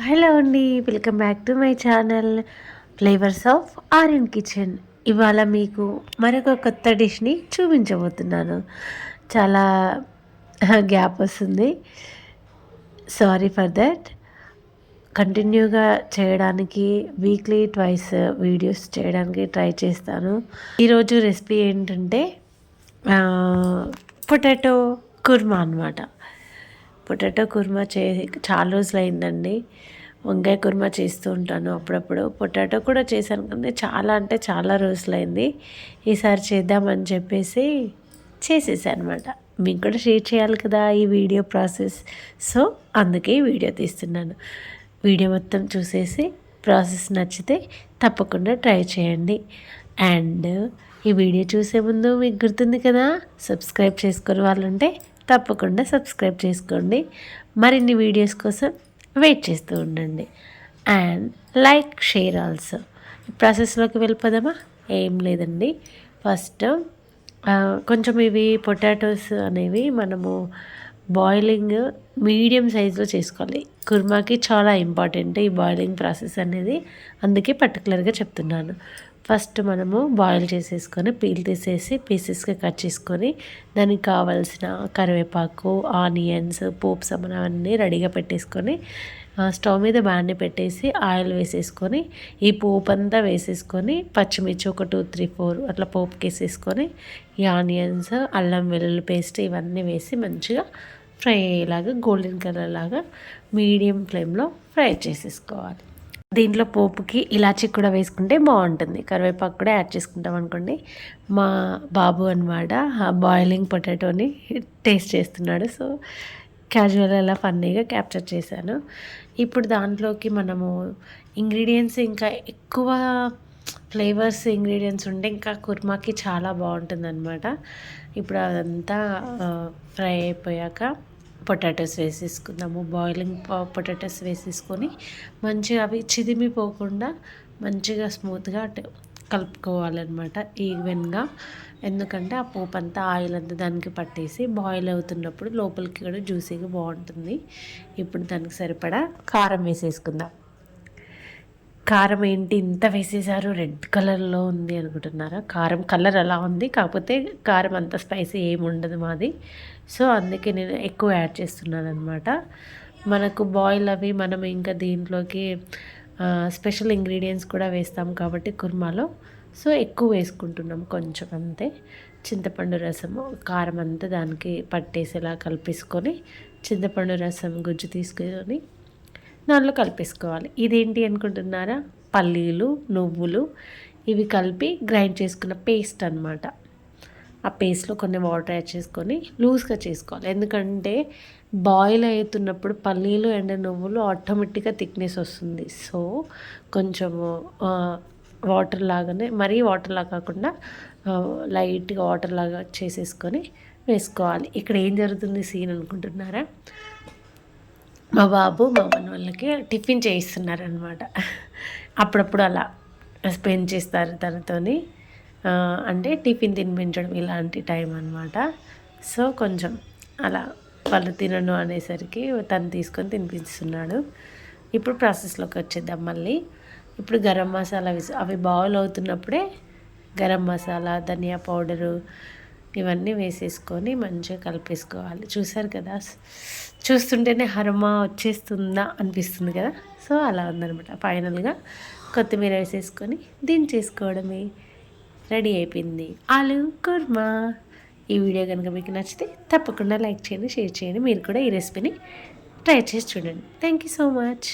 Hello అండి, welcome back to my channel flavours of Aryan kitchen. ఇవాళ మీకు మరొక కొత్త డిష్ని చూపించబోతున్నాను. చాలా గ్యాప్ వస్తుంది, సారీ ఫర్ దట్. కంటిన్యూగా చేయడానికి వీక్లీ ట్వైస్ వీడియోస్ చేయడానికి ట్రై చేస్తాను. ఈరోజు రెసిపీ ఏంటంటే పొటాటో కుర్మా అనమాట. పొటాటో కుర్మా చాలా రోజులు అయిందండి. వంకాయ కుర్మా చేస్తూ ఉంటాను అప్పుడప్పుడు. పొటాటో కూడా చేశాను కానీ చాలా అంటే చాలా రోజులైంది. ఈసారి చేద్దామని చెప్పేసి చేసేసాను అనమాట. మీకు కూడా షేర్ చేయాలి కదా ఈ వీడియో ప్రాసెస్. సో అందుకే ఈ వీడియో తీస్తున్నాను. వీడియో మొత్తం చూసేసి ప్రాసెస్ నచ్చితే తప్పకుండా ట్రై చేయండి. అండ్ ఈ వీడియో చూసే ముందు మీకు గుర్తుంది కదా, సబ్స్క్రైబ్ చేసుకునే వాళ్ళు ఉంటే తప్పకుండా సబ్స్క్రైబ్ చేసుకోండి. మరిన్ని వీడియోస్ కోసం వెయిట్ చేస్తూ ఉండండి. And like, share also. ప్రాసెస్లోకి వెళ్ళిపోదామా? ఏం లేదండి, ఫస్ట్ కొంచెం ఇవి పొటాటోస్ అనేవి మనము బాయిలింగ్ మీడియం సైజులో చేసుకోవాలి. కుర్మాకి చాలా ఇంపార్టెంట్ ఈ బాయిలింగ్ ప్రాసెస్ అనేది, అందుకే పర్టికులర్గా చెప్తున్నాను. ఫస్ట్ మనము బాయిల్ చేసేసుకొని పీల్ తీసేసి పీసెస్గా కట్ చేసుకొని దానికి కావాల్సిన కరివేపాకు, ఆనియన్స్, పోపు సామాను అవన్నీ రెడీగా పెట్టేసుకొని స్టవ్ మీద బాండి పెట్టేసి ఆయిల్ వేసేసుకొని ఈ పోపు అంతా వేసేసుకొని పచ్చిమిర్చి ఒక 2, 3, 4 అట్లా పోపుకి వేసేసుకొని ఈ ఆనియన్స్, అల్లం వెల్లుల్లి పేస్ట్ ఇవన్నీ వేసి మంచిగా ఫ్రై అయ్యేలాగా గోల్డెన్ కలర్ లాగా మీడియం ఫ్లేమ్లో ఫ్రై చేసేసుకోవాలి. దీంట్లో పోపుకి ఇలాచీ కూడా వేసుకుంటే బాగుంటుంది. కరివేపాకు కూడా యాడ్ చేసుకుంటాం అనుకోండి. మా బాబు అనమాట బాయిలింగ్ పొటాటోని టేస్ట్ చేస్తున్నాడు. సో క్యాజువల్ అలా ఫన్నీగా క్యాప్చర్ చేశాను. ఇప్పుడు దాంట్లోకి మనము ఇంగ్రీడియంట్స్ ఇంకా ఎక్కువ ఫ్లేవర్స్ ఇంగ్రీడియంట్స్ ఉంటే ఇంకా కుర్మాకి చాలా బాగుంటుంది అనమాట. ఇప్పుడు అదంతా ఫ్రై అయిపోయాక పొటాటోస్ వేసేసుకుందాము. బాయిలింగ్ పొటాటోస్ వేసేసుకొని మంచిగా అవి చిదిమిపోకుండా మంచిగా స్మూత్గా కలుపుకోవాలన్నమాట ఈవెన్గా. ఎందుకంటే ఆ పోపు అంతా ఆయిల్ అంతా దానికి పట్టేసి బాయిల్ అవుతున్నప్పుడు లోపలికి కూడా జ్యూసీగా బాగుంటుంది. ఇప్పుడు దానికి సరిపడా కారం వేసేసుకుందాం. కారం ఏంటి ఇంత వేసేసారు, రెడ్ కలర్లో ఉంది అనుకుంటున్నారా? కారం కలర్ అలా ఉంది, కాకపోతే కారం అంత స్పైసీ ఏమి ఉండదు మాది. సో అందుకే నేను ఎక్కువ యాడ్ చేస్తున్నాను అనమాట. మనకు బాయిల్ అవి మనం ఇంకా దీంట్లోకి స్పెషల్ ఇంగ్రీడియంట్స్ కూడా వేస్తాం కాబట్టి కుర్మాలో, సో ఎక్కువ వేసుకుంటున్నాం కొంచెం అంతే. చింతపండు రసము, కారం అంతా దానికి పట్టేసేలా కలిపేసుకొని చింతపండు రసం గుజ్జు తీసుకొని దాంట్లో కలిపేసుకోవాలి. ఇదేంటి అనుకుంటున్నారా? పల్లీలు, నువ్వులు ఇవి కలిపి గ్రైండ్ చేసుకున్న పేస్ట్ అనమాట. ఆ పేస్ట్లో కొన్ని వాటర్ యాడ్ చేసుకొని లూజ్గా చేసుకోవాలి. ఎందుకంటే బాయిల్ అవుతున్నప్పుడు పల్లీలు అండ్ నువ్వులు ఆటోమేటిక్గా థిక్నెస్ వస్తుంది. సో కొంచెము వాటర్ లాగానే, మరీ వాటర్ లాగా కాకుండా లైట్గా వాటర్ లాగా చేసేసుకొని వేసుకోవాలి. ఇక్కడ ఏం జరుగుతుంది సీన్ అనుకుంటున్నారా? మా బాబు మా వాళ్ళకి టిఫిన్ చేయిస్తున్నారనమాట. అప్పుడప్పుడు అలా స్పెండ్ చేస్తారు తనతోని, అంటే టిఫిన్ తినిపించడం ఇలాంటి టైం అనమాట. సో కొంచెం అలా వాళ్ళు తినను అనేసరికి తను తీసుకొని తినిపిస్తున్నాడు. ఇప్పుడు ప్రాసెస్లోకి వచ్చేద్దాం మళ్ళీ. ఇప్పుడు గరం మసాలా అవి బాయిల్ అవుతున్నప్పుడే గరం మసాలా, ధనియా పౌడరు ఇవన్నీ వేసేసుకొని మంచిగా కలిపేసుకోవాలి. చూసారు కదా, చూస్తుంటేనే హరమా వచ్చేస్తుందా అనిపిస్తుంది కదా. సో అలా ఉందనమాట. ఫైనల్గా కొత్తిమీర వేసేసుకొని దించేసుకోవడమే, రెడీ అయిపోయింది ఆలు కుర్మా. ఈ వీడియో కనుక మీకు నచ్చితే తప్పకుండా లైక్ చేయండి, షేర్ చేయండి. మీరు కూడా ఈ రెసిపీని ట్రై చేసి చూడండి. Thank you so much.